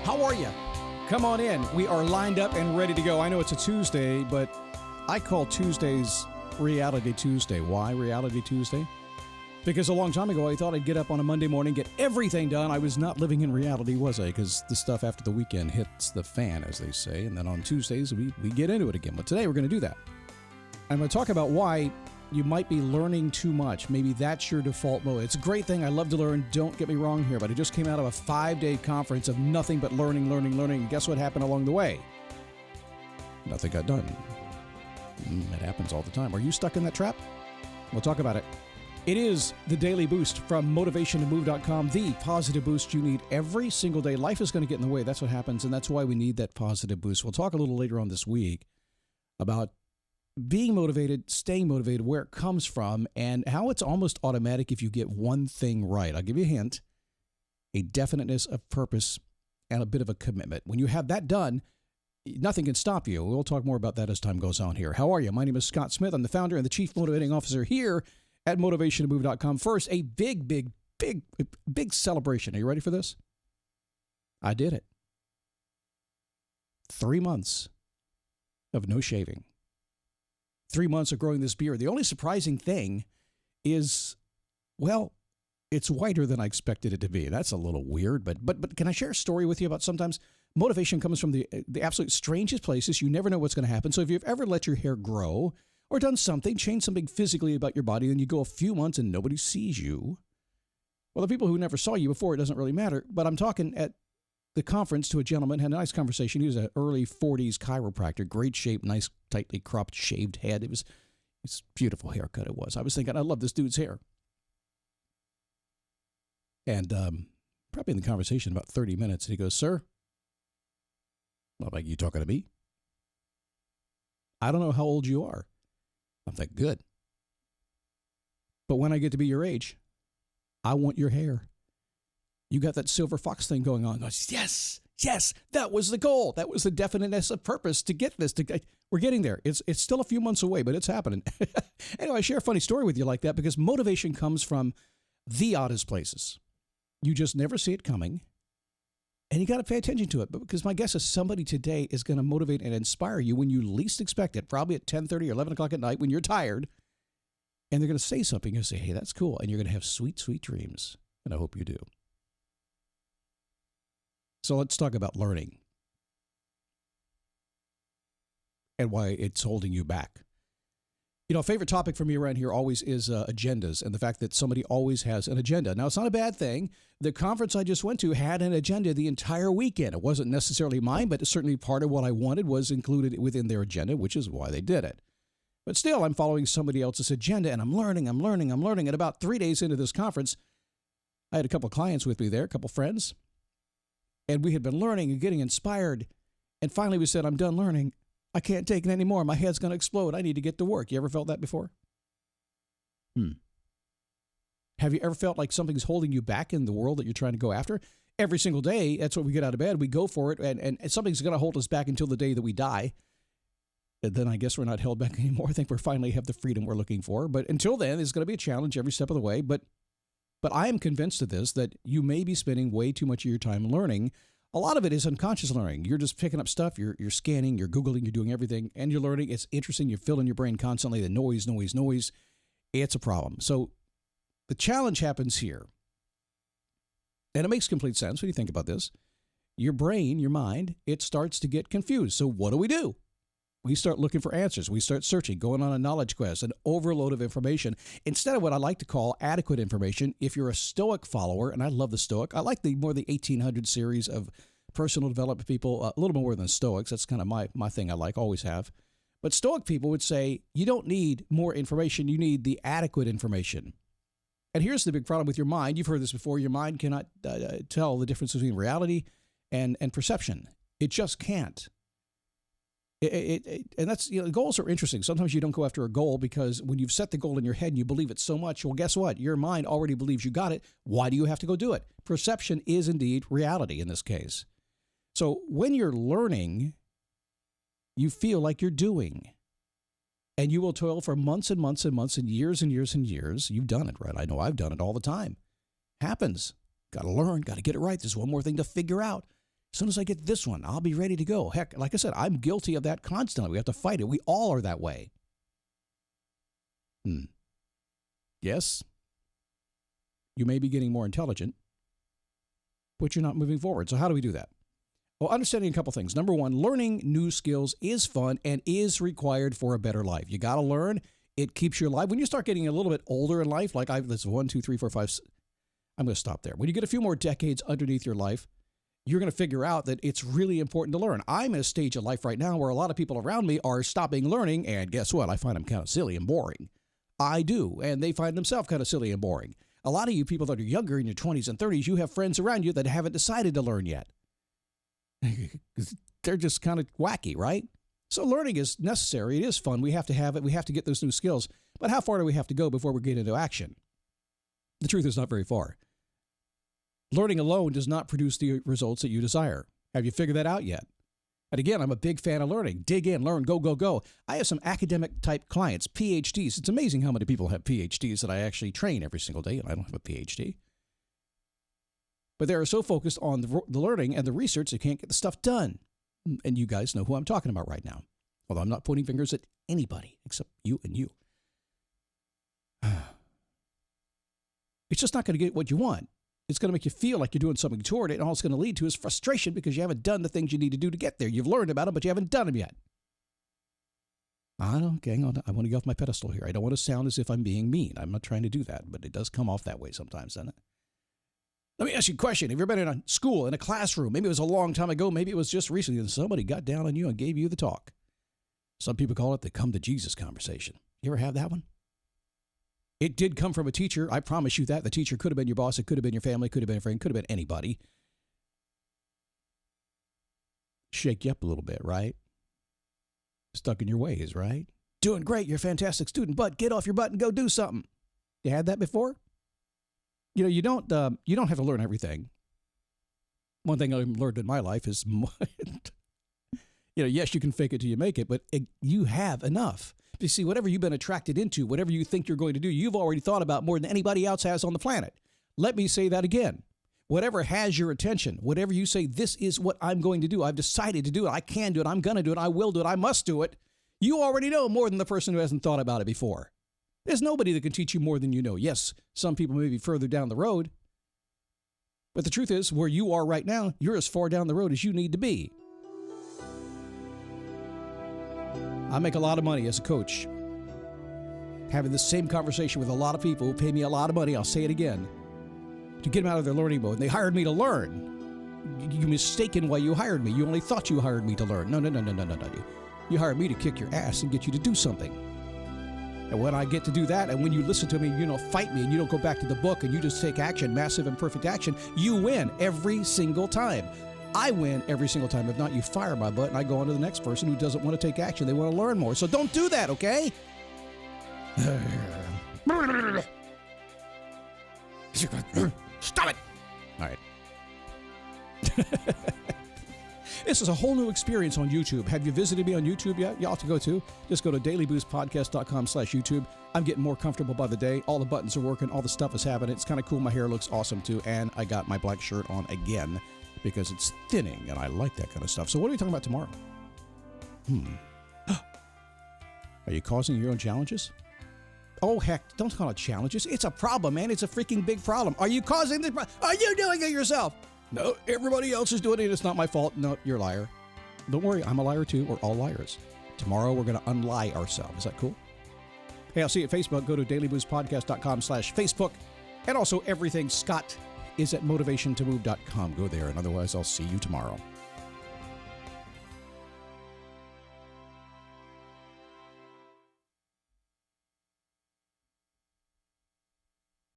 How are you? Come on in. We are lined up and ready to go. I know it's a Tuesday, but I call Tuesdays Reality Tuesday. Why Reality Tuesday? Because a long time ago, I thought I'd get up on a Monday morning, get everything done. I was not living in reality, was I? Because the stuff after the weekend hits the fan, as they say. And then on Tuesdays, we get into it again. But today, we're going to do that. I'm going to talk about why you might be learning too much. Maybe that's your default mode. It's a great thing. I love to learn. Don't get me wrong here, but I just came out of a 5-day conference of nothing but learning. And guess what happened along the way? Nothing got done. It happens all the time. Are you stuck in that trap? We'll talk about it. It is the Daily Boost from motivationtomove.com, the positive boost you need every single day. Life is going to get in the way. That's what happens, and that's why we need that positive boost. We'll talk a little later on this week about being motivated, staying motivated, where it comes from, and how it's almost automatic if you get one thing right. I'll give you a hint: a definiteness of purpose and a bit of a commitment. When you have that done, nothing can stop you. We'll talk more about that as time goes on here. How are you? My name is Scott Smith. I'm the founder and the chief motivating officer here at motivationtomove.com. First, a big celebration. Are you ready for this? I did it. 3 months of no shaving. 3 months of growing this beard. The only surprising thing is, well, it's whiter than I expected it to be. That's a little weird, but can I share a story with you about sometimes motivation comes from the absolute strangest places. You never know what's going to happen. So if you've ever let your hair grow or done something, changed something physically about your body, then you go a few months and nobody sees you. Well, the people who never saw you before, it doesn't really matter. But I'm talking at the conference to a gentleman, had a nice conversation. He was an early 40s chiropractor, great shape, nice, tightly cropped, shaved head. It's a beautiful haircut it was. I was thinking, I love this dude's hair. And probably in the conversation about 30 minutes, and he goes, "Sir," I'm like, "You talking to me? I don't know how old you are." I'm like, "Good. But when I get to be your age, I want your hair. You got that silver fox thing going on." I goes, yes, that was the goal. That was the definiteness of purpose to get this. We're getting there. It's still a few months away, but it's happening. Anyway, I share a funny story with you like that because motivation comes from the oddest places. You just never see it coming, and you got to pay attention to it. But because my guess is somebody today is going to motivate and inspire you when you least expect it, probably at 10:30 or 11 o'clock at night when you're tired, and they're going to say something. You'll say, "Hey, that's cool," and you're going to have sweet, sweet dreams, and I hope you do. So let's talk about learning and why it's holding you back. You know, a favorite topic for me around here always is agendas and the fact that somebody always has an agenda. Now, it's not a bad thing. The conference I just went to had an agenda the entire weekend. It wasn't necessarily mine, but certainly part of what I wanted was included within their agenda, which is why they did it. But still, I'm following somebody else's agenda, and I'm learning. And about 3 days into this conference, I had a couple of clients with me there, a couple of friends, and we had been learning and getting inspired. And finally, we said, "I'm done learning. I can't take it anymore. My head's going to explode. I need to get to work." You ever felt that before? Have you ever felt like something's holding you back in the world that you're trying to go after? Every single day, that's what we get out of bed. We go for it, and something's going to hold us back until the day that we die. And then I guess we're not held back anymore. I think we finally have the freedom we're looking for. But until then, there's going to be a challenge every step of the way. But I am convinced of this, that you may be spending way too much of your time learning. A lot of it is unconscious learning. You're just picking up stuff, you're scanning, you're Googling, you're doing everything, and you're learning. It's interesting. You're filling your brain constantly. The noise. It's a problem. So the challenge happens here. And it makes complete sense when you think about this. Your brain, your mind, it starts to get confused. So what do? We start looking for answers. We start searching, going on a knowledge quest, an overload of information, instead of what I like to call adequate information. If you're a Stoic follower, and I love the Stoic, I like the 1800 series of personal development people, a little more than Stoics. That's kind of my thing I like, always have. But Stoic people would say, you don't need more information. You need the adequate information. And here's the big problem with your mind. You've heard this before. Your mind cannot tell the difference between reality and perception. It just can't. And that's, goals are interesting. Sometimes you don't go after a goal because when you've set the goal in your head and you believe it so much, well, guess what? Your mind already believes you got it. Why do you have to go do it? Perception is indeed reality in this case. So when you're learning, you feel like you're doing. And you will toil for months and months and months and years and years and years. You've done it, right? I know I've done it all the time. Happens. Got to learn. Got to get it right. There's one more thing to figure out. As soon as I get this one, I'll be ready to go. Heck, like I said, I'm guilty of that constantly. We have to fight it. We all are that way. Yes, you may be getting more intelligent, but you're not moving forward. So how do we do that? Well, understanding a couple things. Number one, learning new skills is fun and is required for a better life. You got to learn. It keeps you alive. When you start getting a little bit older in life, like that's 1, 2, 3, 4, 5, I'm going to stop there. When you get a few more decades underneath your life, you're going to figure out that it's really important to learn. I'm in a stage of life right now where a lot of people around me are stopping learning, and guess what? I find them kind of silly and boring. I do, and they find themselves kind of silly and boring. A lot of you people that are younger in your 20s and 30s, you have friends around you that haven't decided to learn yet. They're just kind of wacky, right? So learning is necessary. It is fun. We have to have it. We have to get those new skills. But how far do we have to go before we get into action? The truth is not very far. Learning alone does not produce the results that you desire. Have you figured that out yet? And again, I'm a big fan of learning. Dig in, learn, go, go, go. I have some academic type clients, PhDs. It's amazing how many people have PhDs that I actually train every single day, and I don't have a PhD. But they are so focused on the learning and the research, they can't get the stuff done. And you guys know who I'm talking about right now. Although I'm not pointing fingers at anybody except you and you. It's just not going to get what you want. It's going to make you feel like you're doing something toward it, and all it's going to lead to is frustration because you haven't done the things you need to do to get there. You've learned about them, but you haven't done them yet. I don't, hang on. I want to get off my pedestal here. I don't want to sound as if I'm being mean. I'm not trying to do that, but it does come off that way sometimes, doesn't it? Let me ask you a question. Have you ever been in a school, in a classroom? Maybe it was a long time ago. Maybe it was just recently, and somebody got down on you and gave you the talk. Some people call it the come to Jesus conversation. You ever have that one? It did come from a teacher. I promise you that. The teacher could have been your boss. It could have been your family. Could have been a friend. Could have been anybody. Shake you up a little bit, right? Stuck in your ways, right? Doing great. You're a fantastic student, but get off your butt and go do something. You had that before? You know, you don't have to learn everything. One thing I've learned in my life is, yes, you can fake it till you make it, but you have enough. You see, whatever you've been attracted into, whatever you think you're going to do, you've already thought about more than anybody else has on the planet. Let me say that again. Whatever has your attention, whatever you say, this is what I'm going to do. I've decided to do it. I can do it. I'm going to do it. I will do it. I must do it. You already know more than the person who hasn't thought about it before. There's nobody that can teach you more than you know. Yes, some people may be further down the road. But the truth is, where you are right now, you're as far down the road as you need to be. I make a lot of money as a coach. Having the same conversation with a lot of people who pay me a lot of money, I'll say it again, to get them out of their learning mode. And they hired me to learn. You're mistaken why you hired me. You only thought you hired me to learn. No. You hired me to kick your ass and get you to do something. And when I get to do that, and when you listen to me, fight me, and you don't go back to the book, and you just take action, massive imperfect action, you win every single time. I win every single time. If not, you fire my butt, and I go on to the next person who doesn't want to take action. They want to learn more. So don't do that, okay? Stop it! All right. This is a whole new experience on YouTube. Have you visited me on YouTube yet? You ought to go to. Just go to dailyboostpodcast.com/YouTube. I'm getting more comfortable by the day. All the buttons are working. All the stuff is happening. It's kind of cool. My hair looks awesome, too. And I got my black shirt on again because it's thinning, and I like that kind of stuff. So what are we talking about tomorrow? Are you causing your own challenges? Oh, heck, don't call it challenges. It's a problem, man. It's a freaking big problem. Are you causing this problem? Are you doing it yourself? No, everybody else is doing it. It's not my fault. No, you're a liar. Don't worry. I'm a liar, too. We're all liars. Tomorrow, we're going to unlie ourselves. Is that cool? Hey, I'll see you at Facebook. Go to dailyboostpodcast.com/Facebook. And also, everything Scott is at motivationtomove.com. Go there. And otherwise, I'll see you tomorrow.